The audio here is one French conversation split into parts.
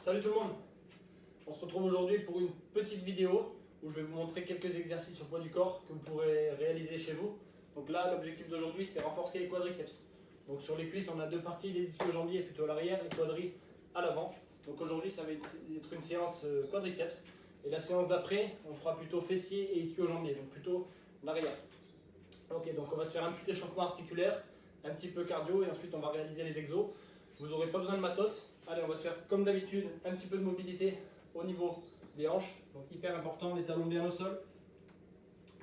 Salut tout le monde. On se retrouve aujourd'hui pour une petite vidéo où je vais vous montrer quelques exercices au poids du corps que vous pourrez réaliser chez vous. Donc là, l'objectif d'aujourd'hui, c'est renforcer les quadriceps. Donc sur les cuisses, on a deux parties, les ischio-jambiers plutôt à l'arrière, les quadris à l'avant. Donc aujourd'hui, ça va être une séance quadriceps. Et la séance d'après, on fera plutôt fessiers et ischio-jambiers, donc plutôt l'arrière. Ok, donc on va se faire un petit échauffement articulaire, un petit peu cardio et ensuite on va réaliser les exos. Vous n'aurez pas besoin de matos. Allez, on va se faire comme d'habitude un petit peu de mobilité au niveau des hanches. Donc hyper important, les talons bien au sol.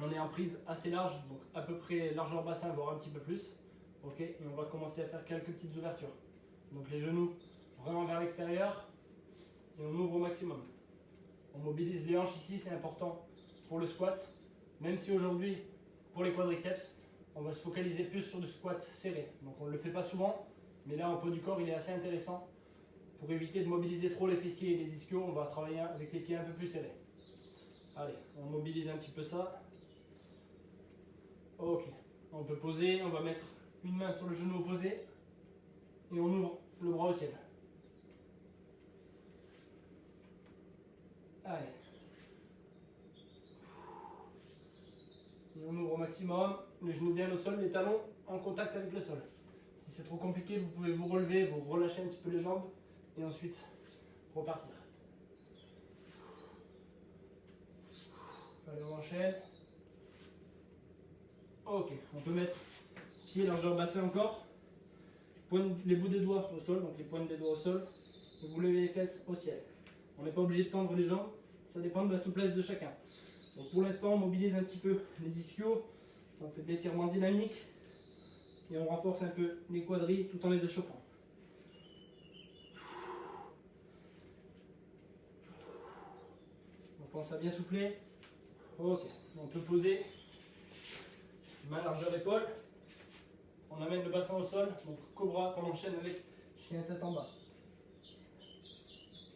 On est en prise assez large, donc à peu près largeur bassin, voire un petit peu plus. Ok, et on va commencer à faire quelques petites ouvertures. Donc les genoux vraiment vers l'extérieur et on ouvre au maximum. On mobilise les hanches ici, c'est important pour le squat. Même si aujourd'hui, pour les quadriceps, on va se focaliser plus sur du squat serré. Donc on ne le fait pas souvent, mais là en poids du corps, il est assez intéressant. Pour éviter de mobiliser trop les fessiers et les ischios, on va travailler avec les pieds un peu plus serrés. Allez, on mobilise un petit peu ça. Ok, on peut poser, on va mettre une main sur le genou opposé et on ouvre le bras au ciel. Allez. Et on ouvre au maximum, les genoux bien au sol, les talons en contact avec le sol. Si c'est trop compliqué, vous pouvez vous relever, vous relâchez un petit peu les jambes et ensuite repartir. Allez, on enchaîne. Ok, on peut mettre pied largeur bassin encore, les bouts des doigts au sol, donc les pointes des doigts au sol, et vous levez les fesses au ciel. On n'est pas obligé de tendre les jambes, ça dépend de la souplesse de chacun. Donc pour l'instant, on mobilise un petit peu les ischios, on fait de l'étirement dynamique et on renforce un peu les quadris tout en les échauffant. On pense à bien souffler. Ok, on peut poser, main largeur épaule. On amène le bassin au sol, donc cobra qu'on enchaîne avec chien tête en bas.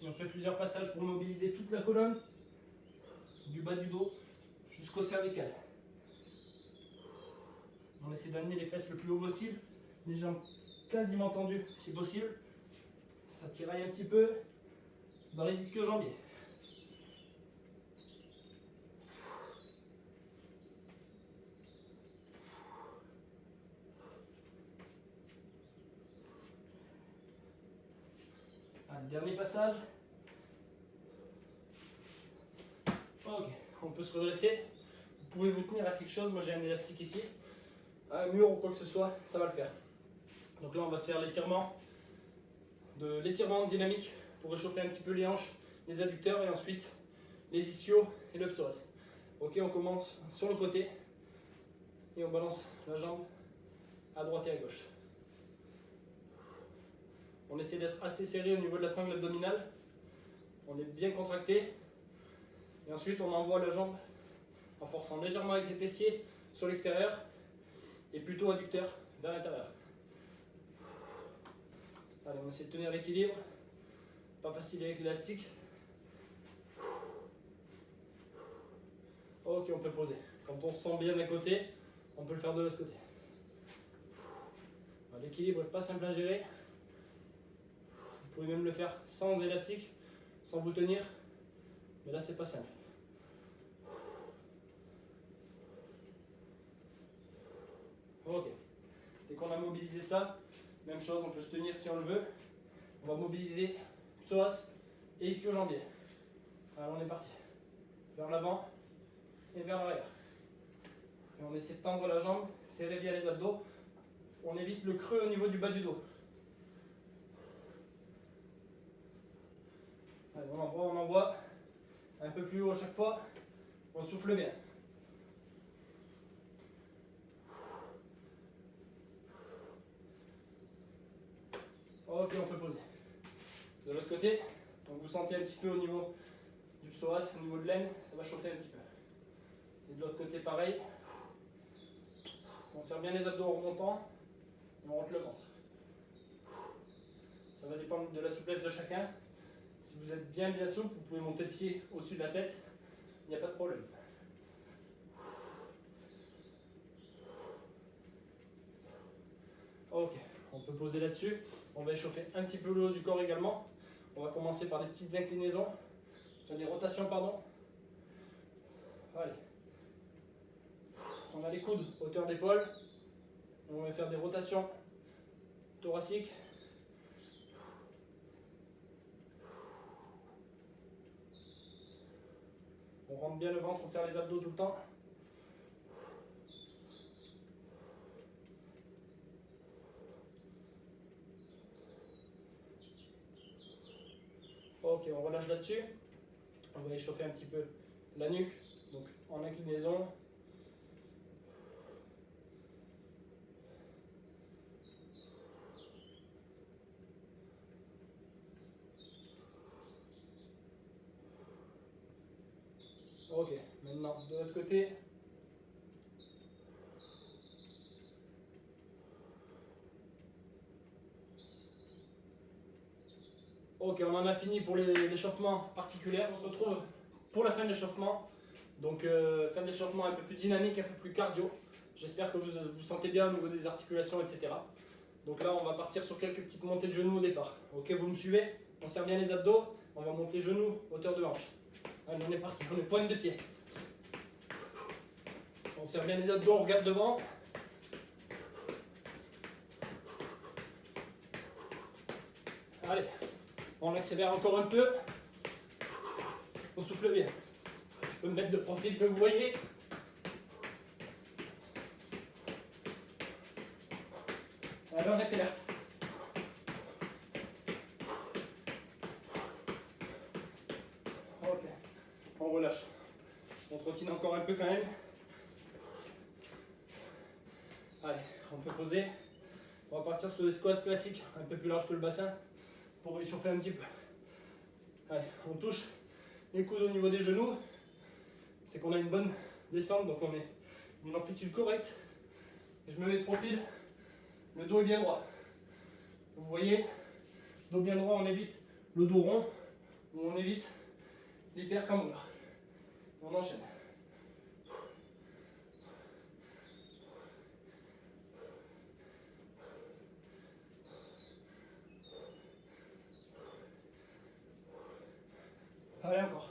Et on fait plusieurs passages pour mobiliser toute la colonne, du bas du dos jusqu'au cervical. On essaie d'amener les fesses le plus haut possible, les jambes quasiment tendues si possible. Ça tiraille un petit peu dans les ischio-jambiers. Allez, dernier passage. Ok, on peut se redresser. Vous pouvez vous tenir à quelque chose. Moi j'ai un élastique ici, un mur ou quoi que ce soit, ça va le faire. Donc là on va se faire l'étirement dynamique pour réchauffer un petit peu les hanches, les adducteurs et ensuite les ischios et le psoas. Ok, on commence sur le côté et on balance la jambe à droite et à gauche. On essaie d'être assez serré au niveau de la sangle abdominale. On est bien contracté. Et ensuite, on envoie la jambe en forçant légèrement avec les fessiers sur l'extérieur et plutôt adducteur vers l'intérieur. Allez, on essaie de tenir l'équilibre. Pas facile avec l'élastique. Ok, on peut poser. Quand on se sent bien d'un côté, on peut le faire de l'autre côté. L'équilibre n'est pas simple à gérer. Vous pouvez même le faire sans élastique, sans vous tenir. Mais là, c'est pas simple. Ok. Dès qu'on a mobilisé ça, même chose, on peut se tenir si on le veut. On va mobiliser psoas et ischio-jambier. Alors on est parti. Vers l'avant et vers l'arrière. Et on essaie de tendre la jambe, serrer bien les abdos. On évite le creux au niveau du bas du dos. Allez, on envoie. Un peu plus haut à chaque fois. On souffle bien. Ok, on peut poser. De l'autre côté, donc vous sentez un petit peu au niveau du psoas, au niveau de l'aine, ça va chauffer un petit peu. Et de l'autre côté, pareil. On serre bien les abdos en remontant et on rentre le ventre. Ça va dépendre de la souplesse de chacun. Si vous êtes bien souple, vous pouvez monter le pied au-dessus de la tête, il n'y a pas de problème. Ok, on peut poser là-dessus. On va échauffer un petit peu le haut du corps également. On va commencer par des petites inclinaisons, enfin des rotations, pardon. Allez. On a les coudes, hauteur d'épaule. On va faire des rotations thoraciques. On rentre bien le ventre, on serre les abdos tout le temps. Ok, on relâche là-dessus. On va échauffer un petit peu la nuque, donc en inclinaison. Ok, maintenant de l'autre côté. Ok, on en a fini pour l'échauffement particulier. On se retrouve pour la fin de l'échauffement. Donc fin d'échauffement un peu plus dynamique, un peu plus cardio. J'espère que vous vous sentez bien au niveau des articulations, etc. Donc là, on va partir sur quelques petites montées de genoux au départ. Ok, vous me suivez? On serre bien les abdos. On va monter genoux, hauteur de hanche. Allez, on est parti. On est pointe de pied. On serre bien les abdos, on regarde devant. Allez, on accélère encore un peu. On souffle bien. Je peux me mettre de profil que vous voyez. Allez, on accélère. Ok, on relâche. On trottine encore un peu quand même. Allez, on peut poser. On va partir sur des squats classiques, un peu plus larges que le bassin, pour réchauffer un petit peu. Allez, on touche les coudes au niveau des genoux. C'est qu'on a une bonne descente, donc on met une amplitude correcte. Et je me mets de profil, le dos est bien droit. Vous voyez, dos bien droit, on évite le dos rond, ou on évite l'hypercambrure. On enchaîne. Allez, encore.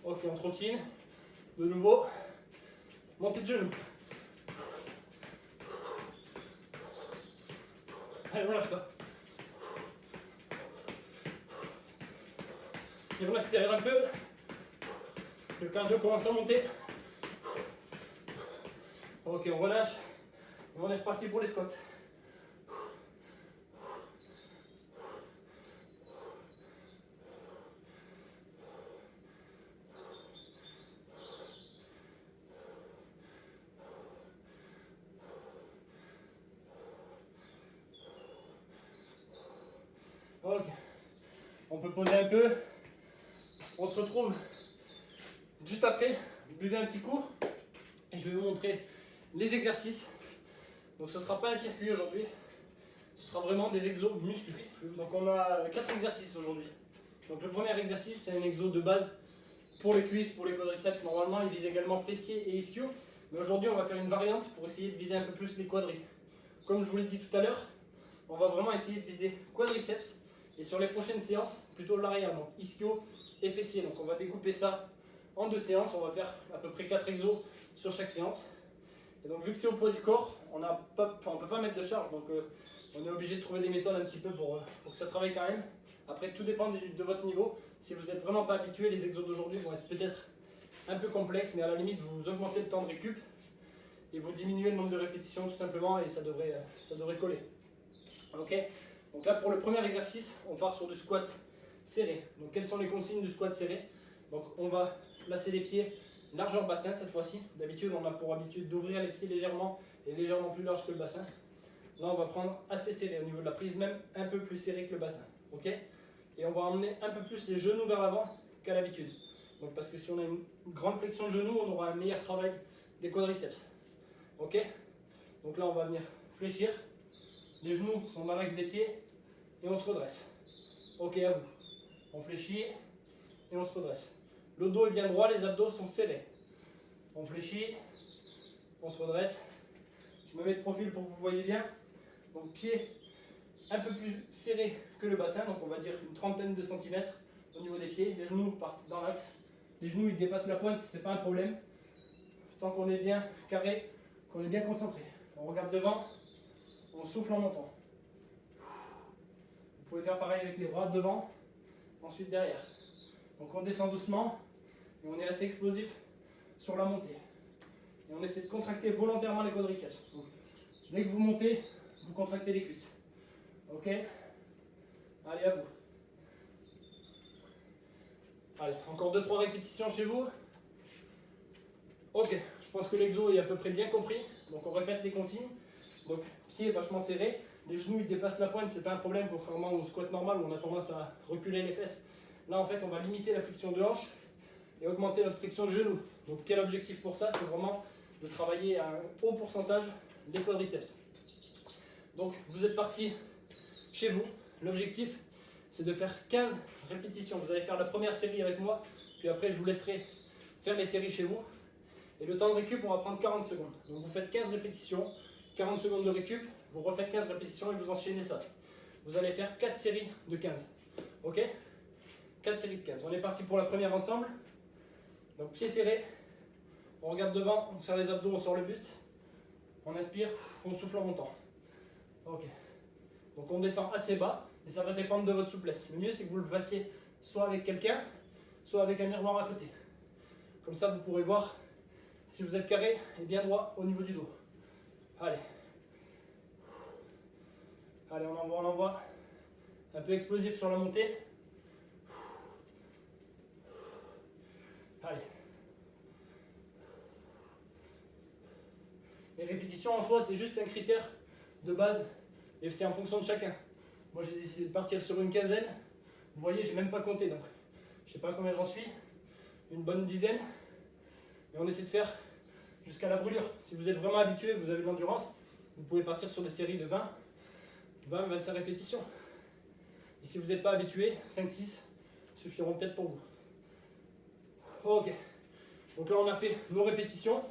Ok, on trottine. De nouveau, montée de genoux. Allez, on lâche pas. Et on accélère un peu. Le cardio commence à monter. Ok, on relâche. Et on est reparti pour les squats. Ok, on peut poser un peu. On se retrouve juste après. Buvez un petit coup et je vais vous montrer les exercices. Donc ce ne sera pas un circuit aujourd'hui, ce sera vraiment des exos musculaires. Donc on a 4 exercices aujourd'hui. Donc le premier exercice, c'est un exo de base pour les cuisses, pour les quadriceps. Normalement il vise également fessiers et ischio, mais aujourd'hui on va faire une variante pour essayer de viser un peu plus les quadris. Comme je vous l'ai dit tout à l'heure, on va vraiment essayer de viser quadriceps. Et sur les prochaines séances, plutôt l'arrière, donc ischio et fessier. Donc on va découper ça en 2 séances, on va faire à peu près 4 exos sur chaque séance. Et donc vu que c'est au poids du corps, on ne peut pas mettre de charge, donc on est obligé de trouver des méthodes un petit peu pour que ça travaille quand même. Après tout dépend de votre niveau. Si vous n'êtes vraiment pas habitué, les exos d'aujourd'hui vont être peut-être un peu complexes, mais à la limite vous augmentez le temps de récup et vous diminuez le nombre de répétitions tout simplement et ça devrait coller. Ok. Donc là pour le premier exercice, on part sur du squat serré. Donc quelles sont les consignes du squat serré? Donc on va placer les pieds largeur bassin cette fois-ci. D'habitude on a pour habitude d'ouvrir les pieds légèrement et légèrement plus large que le bassin. Là on va prendre assez serré au niveau de la prise, même un peu plus serré que le bassin. Ok. Et on va emmener un peu plus les genoux vers l'avant qu'à l'habitude. Donc parce que si on a une grande flexion de genoux, on aura un meilleur travail des quadriceps. Ok. Donc là on va venir fléchir. Les genoux sont dans l'axe des pieds et on se redresse. Ok, à vous. On fléchit et on se redresse. Le dos est bien droit, les abdos sont serrés. On fléchit, on se redresse. Je me mets de profil pour que vous voyez bien. Donc pied un peu plus serré que le bassin, donc on va dire une trentaine de centimètres au niveau des pieds. Les genoux partent dans l'axe. Les genoux ils dépassent la pointe, c'est pas un problème. Tant qu'on est bien carré, qu'on est bien concentré. On regarde devant, on souffle en montant. Vous pouvez faire pareil avec les bras devant, ensuite derrière. Donc on descend doucement et on est assez explosif sur la montée. Et on essaie de contracter volontairement les quadriceps. Donc, dès que vous montez, vous contractez les cuisses. Ok? Allez, à vous. Allez, encore 2-3 répétitions chez vous. Ok, je pense que l'exo est à peu près bien compris. Donc on répète les consignes. Donc pied vachement serré, les genoux ils dépassent la pointe, c'est pas un problème, contrairement au squat normal où on a tendance à reculer les fesses. Là en fait on va limiter la flexion de hanche et augmenter notre flexion de genou. Donc quel objectif pour ça? C'est vraiment de travailler à un haut pourcentage les quadriceps. Donc vous êtes parti chez vous. L'objectif c'est de faire 15 répétitions. Vous allez faire la première série avec moi, puis après je vous laisserai faire les séries chez vous. Et le temps de récup, on va prendre 40 secondes. Donc vous faites 15 répétitions, 40 secondes de récup, vous refaites 15 répétitions et vous enchaînez ça. Vous allez faire 4 séries de 15. Ok? 4 séries de 15. On est parti pour la première ensemble. Donc pieds serrés, on regarde devant, on serre les abdos, on sort le buste. On inspire, on souffle en montant. Ok. Donc on descend assez bas et ça va dépendre de votre souplesse. Le mieux c'est que vous le fassiez soit avec quelqu'un, soit avec un miroir à côté. Comme ça vous pourrez voir si vous êtes carré et bien droit au niveau du dos. Allez. Allez, on envoie. Un peu explosif sur la montée. Allez. Les répétitions en soi, c'est juste un critère de base et c'est en fonction de chacun. Moi, j'ai décidé de partir sur une quinzaine. Vous voyez, j'ai même pas compté donc. Je sais pas combien j'en suis. Une bonne dizaine. Et on essaie de faire jusqu'à la brûlure. Si vous êtes vraiment habitué, vous avez de l'endurance, vous pouvez partir sur des séries de 20-25 répétitions. Et si vous n'êtes pas habitué, 5-6 suffiront peut-être pour vous. Ok. Donc là, on a fait nos répétitions.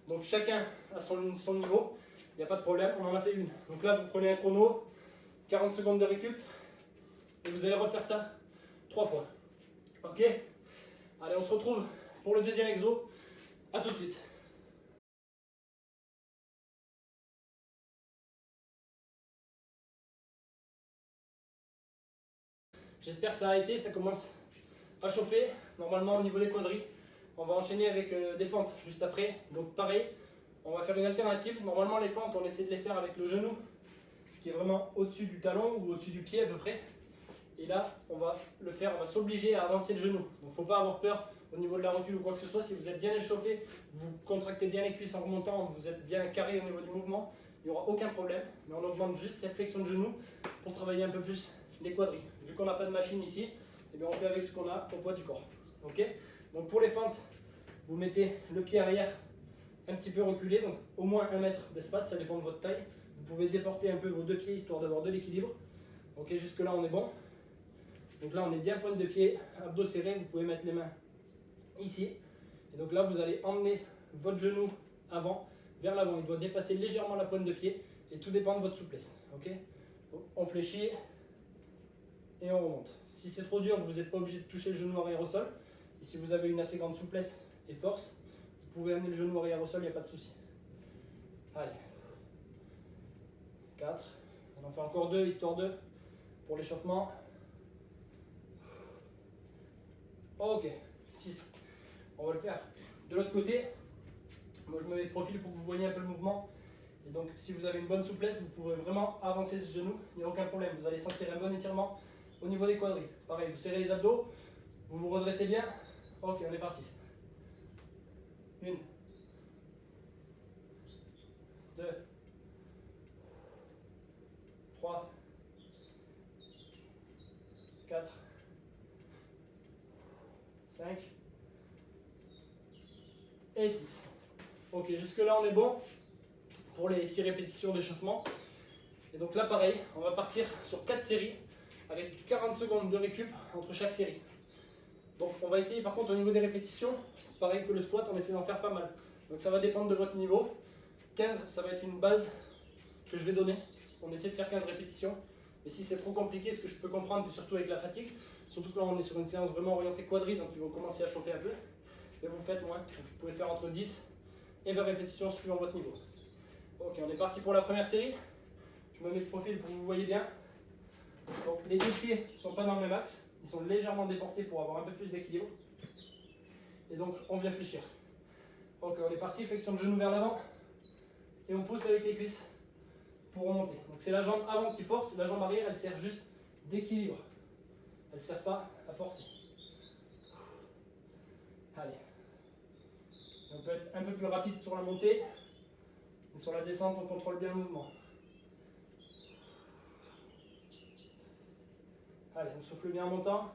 Donc chacun a son niveau. Il n'y a pas de problème, on en a fait une. Donc là, vous prenez un chrono, 40 secondes de récup. Et vous allez refaire ça 3 fois. Ok? Allez, on se retrouve pour le deuxième exo. A tout de suite. J'espère que ça a été, ça commence à chauffer. Normalement au niveau des quadris, on va enchaîner avec des fentes juste après. Donc pareil, on va faire une alternative. Normalement les fentes, on essaie de les faire avec le genou qui est vraiment au-dessus du talon ou au-dessus du pied à peu près. Et là, on va le faire, on va s'obliger à avancer le genou. Donc il ne faut pas avoir peur au niveau de la rotule ou quoi que ce soit. Si vous êtes bien échauffé, vous contractez bien les cuisses en remontant, vous êtes bien carré au niveau du mouvement, il n'y aura aucun problème. Mais on augmente juste cette flexion de genou pour travailler un peu plus les quadris. Vu qu'on n'a pas de machine ici, eh bien on fait avec ce qu'on a au poids du corps. Ok? Donc pour les fentes, vous mettez le pied arrière un petit peu reculé, donc au moins 1 mètre d'espace, ça dépend de votre taille. Vous pouvez déporter un peu vos deux pieds histoire d'avoir de l'équilibre. Ok, jusque là on est bon. Donc là on est bien pointe de pied, abdos serrés, vous pouvez mettre les mains ici. Et donc là vous allez emmener votre genou avant, vers l'avant. Il doit dépasser légèrement la pointe de pied et tout dépend de votre souplesse. Ok? Donc, on fléchit et on remonte. Si c'est trop dur, vous n'êtes pas obligé de toucher le genou arrière au sol. Et si vous avez une assez grande souplesse et force, vous pouvez amener le genou arrière au sol, il n'y a pas de souci. Allez. 4. On en fait encore 2, histoire de pour l'échauffement. Ok. 6. On va le faire de l'autre côté. Moi je me mets de profil pour que vous voyez un peu le mouvement. Et donc si vous avez une bonne souplesse, vous pouvez vraiment avancer ce genou, il n'y a aucun problème. Vous allez sentir un bon étirement au niveau des quadris. Pareil, vous serrez les abdos, vous vous redressez bien. Ok, on est parti. 1, 2, 3, 4, 5 et 6. Ok, jusque là on est bon pour les 6 répétitions d'échauffement. Et donc là pareil, on va partir sur 4 séries avec 40 secondes de récup entre chaque série. Donc on va essayer par contre au niveau des répétitions, pareil que le squat, on essaie d'en faire pas mal. Donc ça va dépendre de votre niveau. 15, ça va être une base que je vais donner. On essaie de faire 15 répétitions. Mais si c'est trop compliqué, ce que je peux comprendre, puis surtout avec la fatigue, surtout quand on est sur une séance vraiment orientée quadri, donc ils vont commencer à chauffer un peu, et vous faites moins. Vous pouvez faire entre 10 et 20 répétitions suivant votre niveau. Ok, on est parti pour la première série. Je me mets de profil pour que vous voyez bien. Donc les deux pieds ne sont pas dans le même axe, ils sont légèrement déportés pour avoir un peu plus d'équilibre. Et donc on vient fléchir. Ok, on est parti, flexion de genou vers l'avant. Et on pousse avec les cuisses pour remonter. Donc c'est la jambe avant qui force, la jambe arrière elle sert juste d'équilibre. Elle ne sert pas à forcer. Allez. Et on peut être un peu plus rapide sur la montée. Mais sur la descente, on contrôle bien le mouvement. Allez, on souffle bien en montant.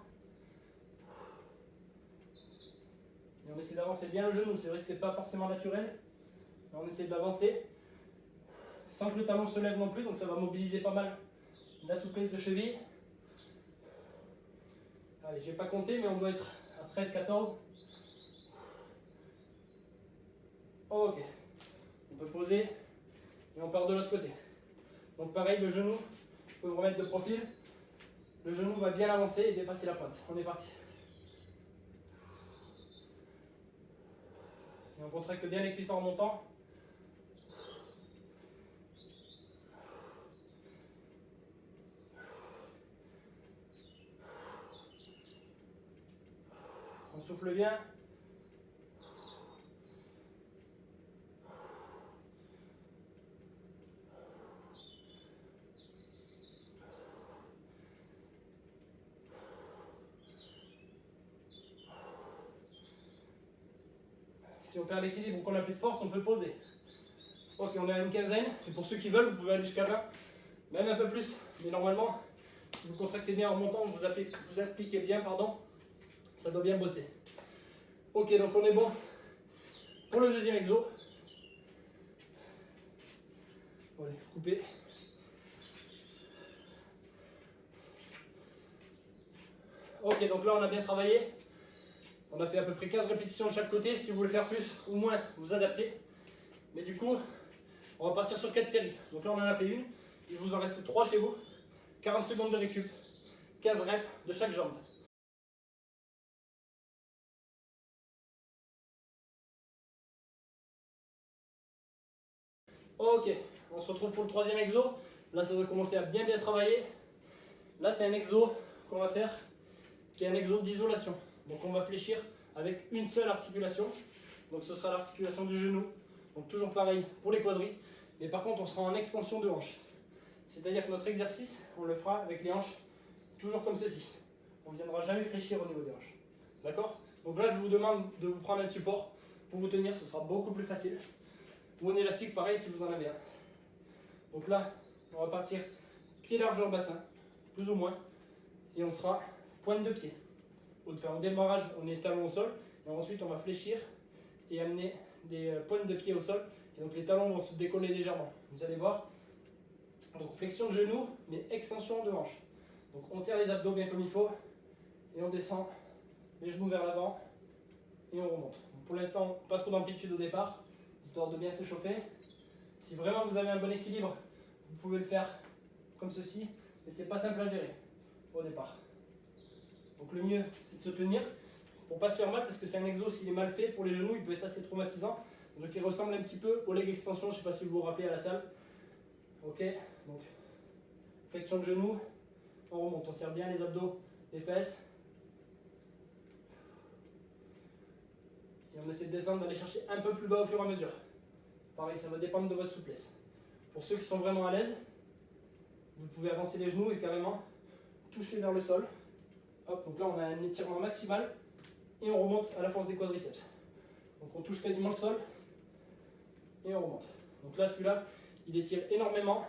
Et on essaie d'avancer bien le genou. C'est vrai que ce n'est pas forcément naturel. Mais on essaie d'avancer sans que le talon se lève non plus. Donc ça va mobiliser pas mal la souplesse de cheville. Allez, je ne vais pas compter, mais on doit être à 13-14. Ok. On peut poser et on part de l'autre côté. Donc pareil, le genou, je peux vous remettre de profil. Le genou va bien avancer et dépasser la pointe. On est parti. Et on contracte bien les cuisses en remontant. On souffle bien. Si on perd l'équilibre ou qu'on n'a plus de force, on peut poser. Ok, on est à une quinzaine. Et pour ceux qui veulent, vous pouvez aller jusqu'à 20. Même un peu plus. Mais normalement, si vous contractez bien en remontant, vous appliquez bien, ça doit bien bosser. Ok, donc on est bon pour le deuxième exo. Allez, couper. Ok, donc là on a bien travaillé. On a fait à peu près 15 répétitions de chaque côté. Si vous voulez faire plus ou moins, vous adaptez. Mais du coup, on va partir sur 4 séries. Donc là on en a fait une. Il vous en reste 3 chez vous. 40 secondes de récup. 15 reps de chaque jambe. Ok, on se retrouve pour le troisième exo. Là ça va commencer à bien travailler. Là c'est un exo qu'on va faire qui est un exo d'isolation. Donc on va fléchir avec une seule articulation. Donc ce sera l'articulation du genou. Donc toujours pareil pour les quadris. Mais par contre on sera en extension de hanche. C'est-à-dire que notre exercice, on le fera avec les hanches toujours comme ceci. On ne viendra jamais fléchir au niveau des hanches. D'accord? Donc là je vous demande de vous prendre un support pour vous tenir, ce sera beaucoup plus facile. Ou un élastique pareil si vous en avez un. Donc là, on va partir pied largeur bassin, plus ou moins. Et on sera pointe de pied. Au démarrage, on est talon au sol. Et ensuite, on va fléchir et amener des pointes de pied au sol. Et donc les talons vont se décoller légèrement. Vous allez voir. Donc flexion de genou, mais extension de hanche. Donc on serre les abdos bien comme il faut. Et on descend les genoux vers l'avant. Et on remonte. Donc pour l'instant, pas trop d'amplitude au départ, histoire de bien s'échauffer. Si vraiment vous avez un bon équilibre, vous pouvez le faire comme ceci. Mais c'est pas simple à gérer au départ. Donc le mieux, c'est de se tenir pour ne pas se faire mal, parce que c'est un exo, s'il est mal fait pour les genoux, il peut être assez traumatisant. Donc il ressemble un petit peu au leg extension, je ne sais pas si vous vous rappelez à la salle. Ok, donc flexion de genou, on remonte, on serre bien les abdos, les fesses. Et on essaie de descendre, d'aller chercher un peu plus bas au fur et à mesure. Pareil, ça va dépendre de votre souplesse. Pour ceux qui sont vraiment à l'aise, vous pouvez avancer les genoux et carrément toucher vers le sol. Hop, donc là on a un étirement maximal et on remonte à la force des quadriceps. Donc on touche quasiment le sol et on remonte. Donc là celui-là, il étire énormément.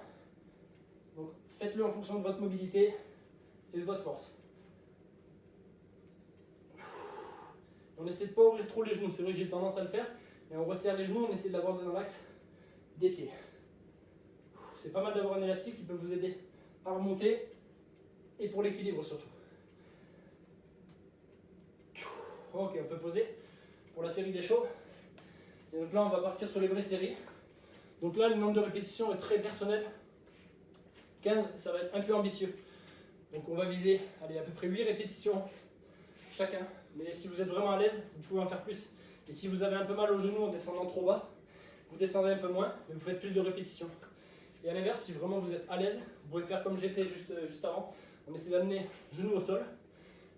Donc faites-le en fonction de votre mobilité et de votre force. On essaie de ne pas ouvrir trop les genoux, c'est vrai que j'ai tendance à le faire, mais on resserre les genoux, on essaie de l'avoir dans l'axe des pieds. C'est pas mal d'avoir un élastique qui peut vous aider à remonter et pour l'équilibre surtout. Ok, on peut poser pour la série des chauds. Et donc là, on va partir sur les vraies séries. Donc là, le nombre de répétitions est très personnel. 15, ça va être un peu ambitieux. Donc on va viser allez, à peu près 8 répétitions chacun. Mais si vous êtes vraiment à l'aise, vous pouvez en faire plus. Et si vous avez un peu mal au genou en descendant trop bas, vous descendez un peu moins, mais vous faites plus de répétitions. Et à l'inverse, si vraiment vous êtes à l'aise, vous pouvez faire comme j'ai fait juste avant. On essaie d'amener genou au sol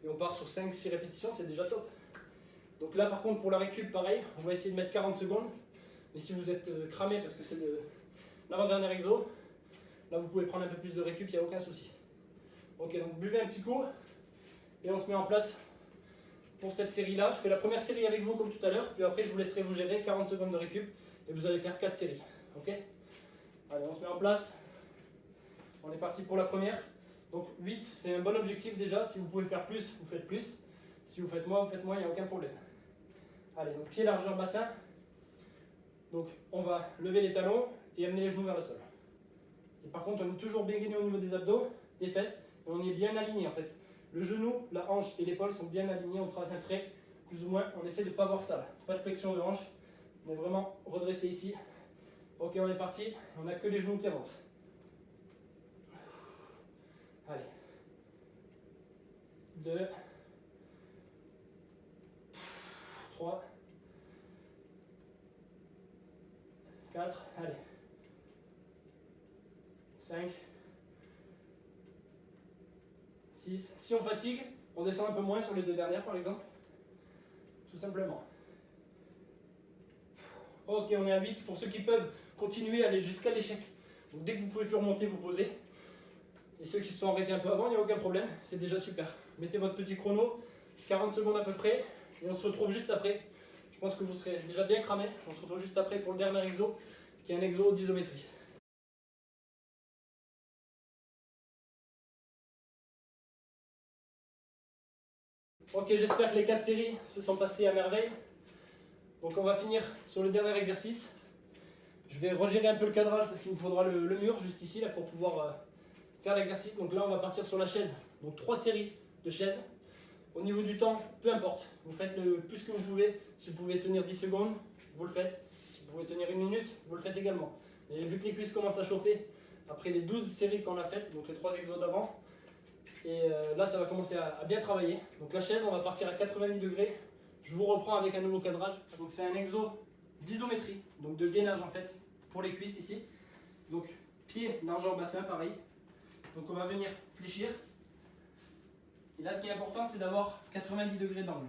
et on part sur 5-6 répétitions, c'est déjà top. Donc là par contre pour la récup, pareil, on va essayer de mettre 40 secondes. Mais si vous êtes cramé parce que c'est l'avant-dernier exo, là vous pouvez prendre un peu plus de récup, il n'y a aucun souci. Ok, donc buvez un petit coup et on se met en place pour cette série-là. Je fais la première série avec vous comme tout à l'heure, puis après je vous laisserai vous gérer 40 secondes de récup et vous allez faire 4 séries. Ok ? Allez, on se met en place. On est parti pour la première. Donc 8, c'est un bon objectif déjà. Si vous pouvez faire plus, vous faites plus. Si vous faites moins, il n'y a aucun problème. Allez, donc pied largeur bassin. Donc on va lever les talons et amener les genoux vers le sol. Et par contre, on est toujours bien gainé au niveau des abdos, des fesses, et on est bien aligné en fait. Le genou, la hanche et l'épaule sont bien alignés, on trace un trait, plus ou moins. On essaie de ne pas voir ça là. Pas de flexion de hanche, on est vraiment redressé ici. Ok, on est parti, on n'a que les genoux qui avancent. Allez. 2, 3, 4, allez. 5, 6. Si on fatigue, on descend un peu moins sur les deux dernières par exemple. Tout simplement. Ok, on est à 8. Pour ceux qui peuvent continuer, aller jusqu'à l'échec. Donc dès que vous pouvez plus remonter, vous posez. Et ceux qui se sont arrêtés un peu avant, il n'y a aucun problème. C'est déjà super. Mettez votre petit chrono, 40 secondes à peu près. Et on se retrouve juste après. Je pense que vous serez déjà bien cramé. On se retrouve juste après pour le dernier exo, qui est un exo d'isométrie. Ok, j'espère que les 4 séries se sont passées à merveille. Donc on va finir sur le dernier exercice. Je vais regérer un peu le cadrage parce qu'il me faudra le mur juste ici là, pour pouvoir faire l'exercice. Donc là on va partir sur la chaise. Donc 3 séries de chaises. Au niveau du temps, peu importe. Vous faites le plus que vous pouvez. Si vous pouvez tenir 10 secondes, vous le faites. Si vous pouvez tenir 1 minute, vous le faites également. Et vu que les cuisses commencent à chauffer, après les 12 séries qu'on a faites, donc les 3 exos d'avant, et là ça va commencer à bien travailler. Donc la chaise, on va partir à 90 degrés. Je vous reprends avec un nouveau cadrage. Donc c'est un exo d'isométrie, donc de gainage en fait, pour les cuisses ici. Donc pied, largeur bassin, pareil. Donc on va venir fléchir. Et là ce qui est important, c'est d'avoir 90 degrés d'angle.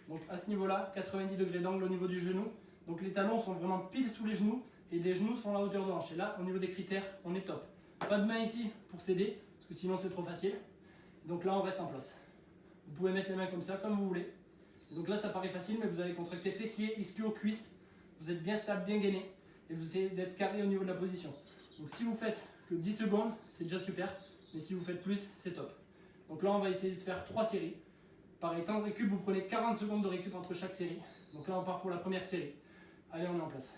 Donc à ce niveau-là, 90 degrés d'angle au niveau du genou. Donc les talons sont vraiment pile sous les genoux et les genoux sont à la hauteur de hanche. Et là, au niveau des critères, on est top. Pas de main ici pour s'aider, parce que sinon c'est trop facile. Donc là, on reste en place. Vous pouvez mettre les mains comme ça, comme vous voulez. Donc là, ça paraît facile, mais vous allez contracter fessiers, ischio, cuisses. Vous êtes bien stable, bien gainé. Et vous essayez d'être carré au niveau de la position. Donc si vous faites que 10 secondes, c'est déjà super. Mais si vous faites plus, c'est top. Donc là, on va essayer de faire 3 séries. Pareil, temps de récup, vous prenez 40 secondes de récup entre chaque série. Donc là, on part pour la première série. Allez, on est en place.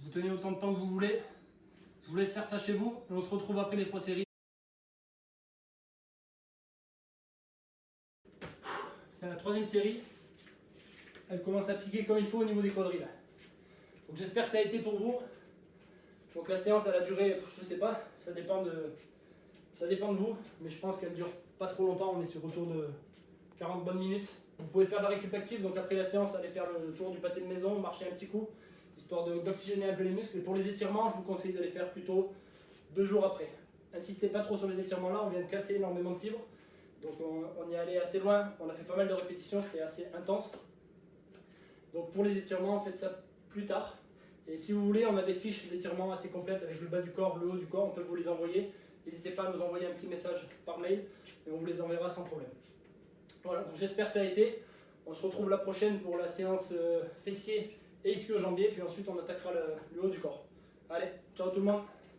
Vous tenez autant de temps que vous voulez. Je vous laisse faire ça chez vous. Et on se retrouve après les 3 séries. C'est la 3e série. Elle commence à piquer comme il faut au niveau des quadrilles. Donc j'espère que ça a été pour vous. Donc la séance, elle a duré, je sais pas, ça dépend de vous. Mais je pense qu'elle dure pas trop longtemps. On est sur autour de 40 bonnes minutes. Vous pouvez faire de la récup active. Donc après la séance, allez faire le tour du pâté de maison, marcher un petit coup, histoire d'oxygéner un peu les muscles. Et pour les étirements, je vous conseille de les faire plutôt 2 jours après. Insistez pas trop sur les étirements là, on vient de casser énormément de fibres. Donc on y est allé assez loin, on a fait pas mal de répétitions, c'était assez intense. Donc pour les étirements, faites ça plus tard. Et si vous voulez, on a des fiches d'étirements assez complètes avec le bas du corps, le haut du corps, on peut vous les envoyer. N'hésitez pas à nous envoyer un petit message par mail et on vous les enverra sans problème. Voilà, donc j'espère que ça a été. On se retrouve la prochaine pour la séance fessiers et ischio-jambiers, puis ensuite on attaquera le haut du corps. Allez, ciao tout le monde!